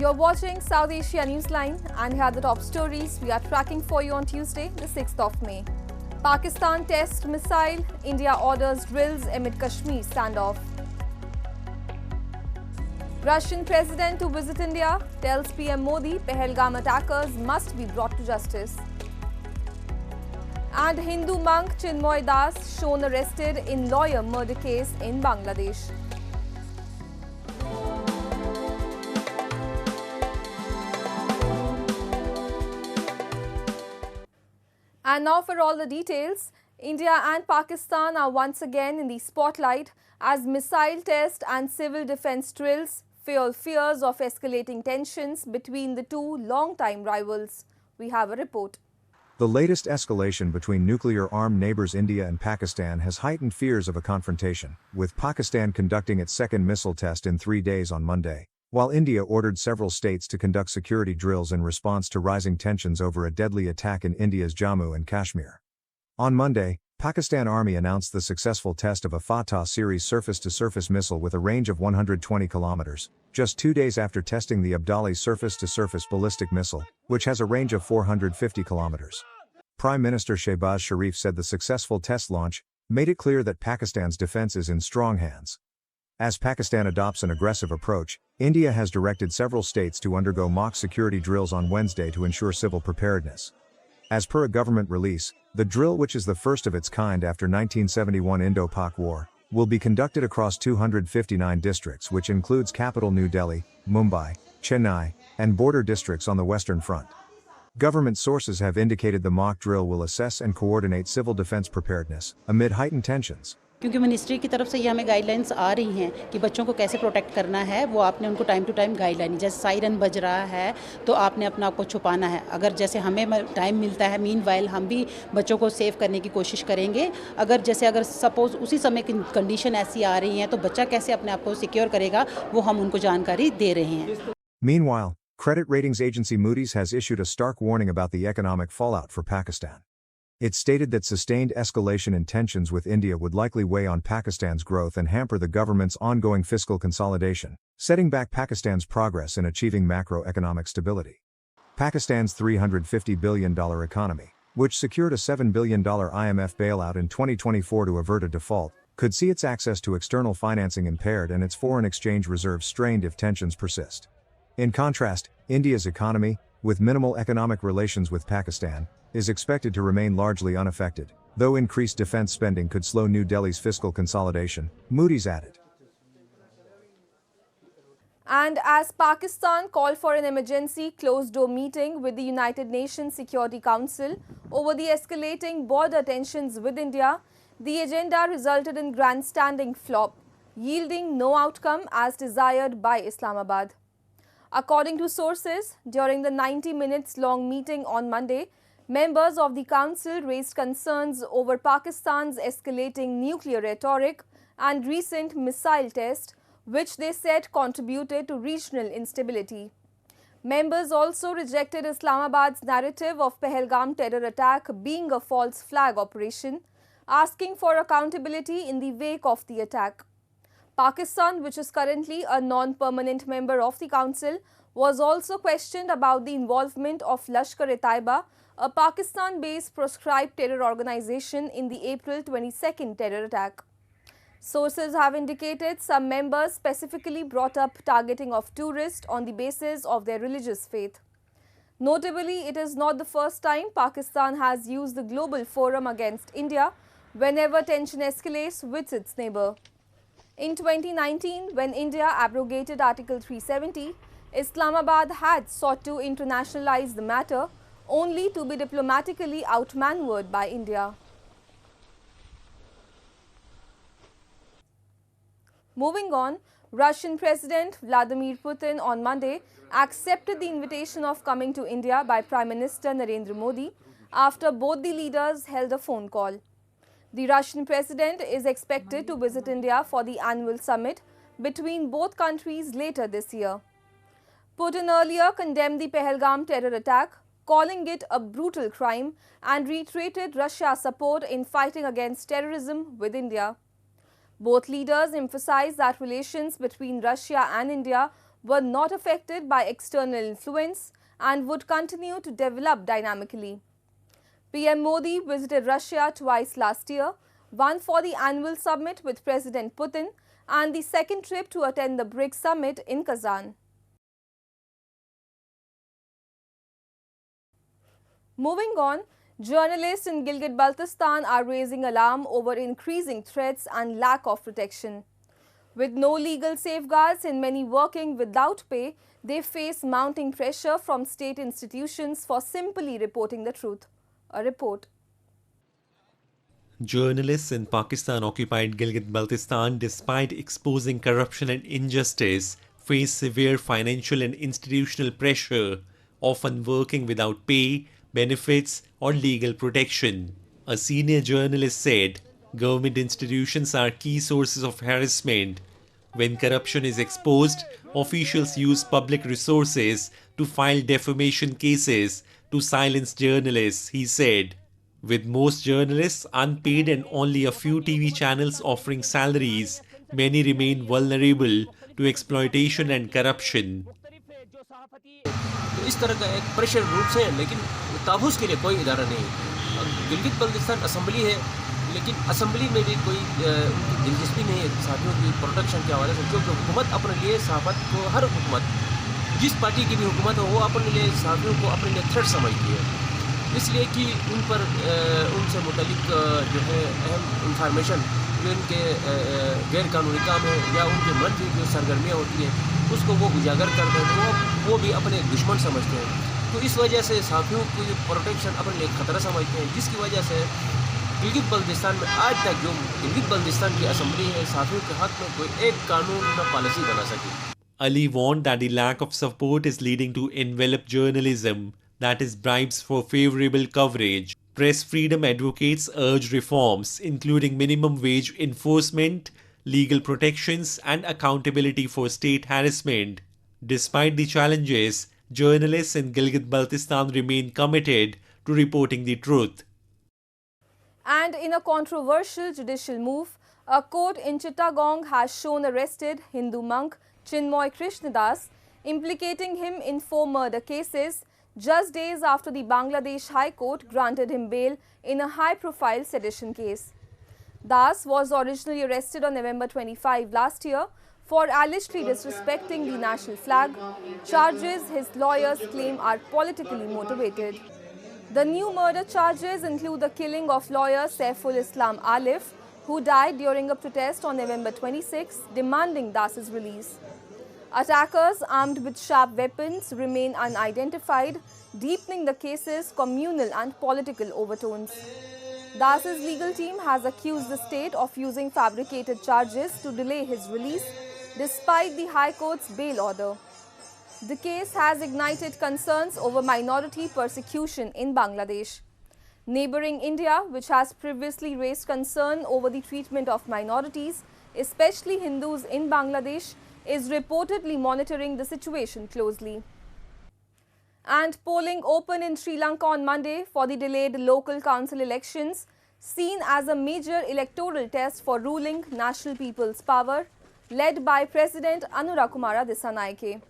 You're watching South Asia Newsline, and here are the top stories we are tracking for you on Tuesday, the 6th of May. Pakistan tests missile, India orders drills amid Kashmir standoff. Russian president to visit India tells PM Modi Pahalgam attackers must be brought to justice. And Hindu monk Chinmoy Das shown arrested in lawyer murder case in Bangladesh. And now for all the details, India and Pakistan are once again in the spotlight as missile test and civil defense drills fuel fears of escalating tensions between the two long-time rivals. We have a report. The latest escalation between nuclear-armed neighbors India and Pakistan has heightened fears of a confrontation, with Pakistan conducting its second missile test in 3 days on Monday, while India ordered several states to conduct security drills in response to rising tensions over a deadly attack in India's Jammu and Kashmir. On Monday, Pakistan Army announced the successful test of a Fatah series surface-to-surface missile with a range of 120 kilometers, just 2 days after testing the Abdali surface-to-surface ballistic missile, which has a range of 450 kilometers. Prime Minister Shehbaz Sharif said the successful test launch made it clear that Pakistan's defense is in strong hands. As Pakistan adopts an aggressive approach, India has directed several states to undergo mock security drills on Wednesday to ensure civil preparedness. As per a government release, the drill, which is the first of its kind after 1971 Indo-Pak War, will be conducted across 259 districts, which includes capital New Delhi, Mumbai, Chennai, and border districts on the Western Front. Government sources have indicated the mock drill will assess and coordinate civil defense preparedness amid heightened tensions. क्योंकि ministry की तरफ से ये हमें guidelines आ रही हैं कि बच्चों को कैसे प्रोटेक्ट करना है, वो आपने उनको टाइम टू टाइम गाइडलाइन, जैसे सायरन बज रहा है तो आपने अपना आप को छुपाना है. अगर जैसे हमें टाइम मिलता है, मीनवाइल हम भी बच्चों को सेव करने की कोशिश करेंगे. अगर सपोज उसी समय की कंडीशन ऐसी आ रही है तो बच्चा कैसे अपने आप को सिक्योर करेगा, वो हम उनको जानकारी दे रहे हैं. Meanwhile, credit ratings agency Moody's has issued a stark warning about the economic fallout for Pakistan. It stated that sustained escalation in tensions with India would likely weigh on Pakistan's growth and hamper the government's ongoing fiscal consolidation, setting back Pakistan's progress in achieving macroeconomic stability. Pakistan's $350 billion economy, which secured a $7 billion IMF bailout in 2024 to avert a default, could see its access to external financing impaired and its foreign exchange reserves strained if tensions persist. In contrast, India's economy, with minimal economic relations with Pakistan, is expected to remain largely unaffected, though increased defense spending could slow New Delhi's fiscal consolidation, Moody's added. And as Pakistan called for an emergency closed-door meeting with the United Nations Security Council over the escalating border tensions with India, the agenda resulted in grandstanding flop, yielding no outcome as desired by Islamabad. According to sources, during the 90 minutes long meeting on Monday, members of the Council raised concerns over Pakistan's escalating nuclear rhetoric and recent missile test, which they said contributed to regional instability. Members also rejected Islamabad's narrative of Pahalgam terror attack being a false flag operation, asking for accountability in the wake of the attack. Pakistan, which is currently a non-permanent member of the Council, was also questioned about the involvement of Lashkar-e-Taiba, a Pakistan-based proscribed terror organization, in the April 22 terror attack. Sources have indicated some members specifically brought up targeting of tourists on the basis of their religious faith. Notably, it is not the first time Pakistan has used the global forum against India whenever tension escalates with its neighbor. In 2019, when India abrogated Article 370, Islamabad had sought to internationalize the matter, only to be diplomatically outmaneuvered by India. Moving on, Russian President Vladimir Putin on Monday accepted the invitation of coming to India by Prime Minister Narendra Modi after both the leaders held a phone call. The Russian president is expected to visit India for the annual summit between both countries later this year. Putin earlier condemned the Pahalgam terror attack, calling it a brutal crime, and reiterated Russia's support in fighting against terrorism with India. Both leaders emphasized that relations between Russia and India were not affected by external influence and would continue to develop dynamically. PM Modi visited Russia twice last year, one for the annual summit with President Putin and the second trip to attend the BRICS summit in Kazan. Moving on, journalists in Gilgit-Baltistan are raising alarm over increasing threats and lack of protection. With no legal safeguards and many working without pay, they face mounting pressure from state institutions for simply reporting the truth. A report. Journalists in Pakistan-occupied Gilgit-Baltistan, despite exposing corruption and injustice, face severe financial and institutional pressure, often working without pay, benefits, or legal protection. A senior journalist said, government institutions are key sources of harassment. When corruption is exposed, officials use public resources to file defamation cases to silence journalists, he said. With most journalists unpaid and only a few TV channels offering salaries, many remain vulnerable to exploitation and corruption. तो इस तरह का एक pressure groups है, लेकिन ताबूस के लिए कोई इदारा नहीं। गिलगित बल्तिस्तान असम्बली है, लेकिन असम्बली में भी कोई उनकी दिलचस्पी नहीं है साथियों की प्रोटेक्शन के हवाले से, क्योंकि हुकूमत अपने लिए सहाफ़त को, हर हुकूमत जिस पार्टी की भी हुकूमत हो, वो अपने लिए साथियों को अपने लिए थ्रेट समझती है, इसलिए कि उन पर उनसे मुतल्लिक जो है अहम इंफॉर्मेशन जो इनके गैर कानूनी काम है या उनके मन की जो सरगर्मियाँ होती हैं उसको वो उजागर करते हैं, तो वो भी अपने दुश्मन समझते हैं। तो इस वजह से साथियों को ये प्रोटेक्शन अपने लिए खतरा समझते हैं, जिसकी वजह से गिलगित बल्तिस्तान में आज तक जो गिलगित बल्तिस्तान की असम्बली है, साथियों के हक में कोई एक कानून न पॉलिसी बना सके। Ali warned that the lack of support is leading to enveloped journalism, that is, bribes for favorable coverage. Press freedom advocates urge reforms, including minimum wage enforcement, legal protections, and accountability for state harassment. Despite the challenges, journalists in Gilgit-Baltistan remain committed to reporting the truth. And in a controversial judicial move, a court in Chittagong has shown arrested Hindu monk Chinmoy Krishnadas, implicating him in 4 murder cases, just days after the Bangladesh High Court granted him bail in a high-profile sedition case. Das was originally arrested on November 25 last year for allegedly disrespecting the national flag, charges his lawyers claim are politically motivated. The new murder charges include the killing of lawyer Saiful Islam Alif, who died during a protest on November 26, demanding Das's release. Attackers armed with sharp weapons remain unidentified, deepening the case's communal and political overtones. Das's legal team has accused the state of using fabricated charges to delay his release, despite the High Court's bail order. The case has ignited concerns over minority persecution in Bangladesh. Neighboring India, which has previously raised concern over the treatment of minorities, especially Hindus in Bangladesh, is reportedly monitoring the situation closely. And polling opened in Sri Lanka on Monday for the delayed local council elections, seen as a major electoral test for ruling National People's Power, led by President Anurakumara Dissanayake.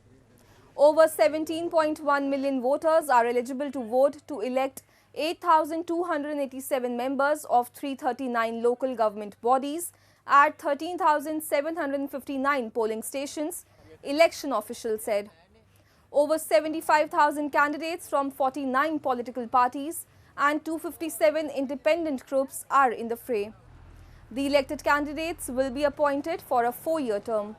Over 17.1 million voters are eligible to vote to elect 8,287 members of 339 local government bodies at 13,759 polling stations, election officials said. Over 75,000 candidates from 49 political parties and 257 independent groups are in the fray. The elected candidates will be appointed for a 4-year term.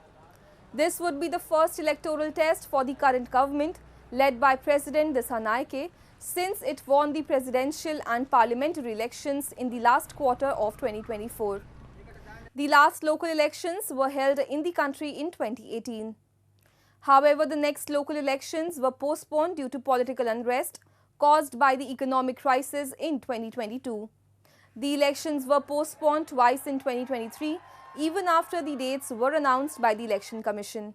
This would be the first electoral test for the current government, led by President Dissanayake, since it won the presidential and parliamentary elections in the last quarter of 2024. The last local elections were held in the country in 2018. However, the next local elections were postponed due to political unrest caused by the economic crisis in 2022. The elections were postponed twice in 2023, even after the dates were announced by the Election Commission.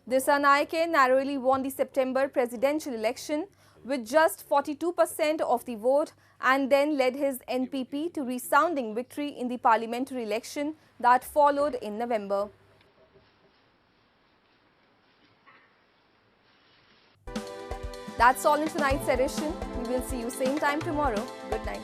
Dissanayake narrowly won the September presidential election with just 42% of the vote and then led his NPP to resounding victory in the parliamentary election that followed in November. That's all in tonight's edition. We will see you same time tomorrow. Good night.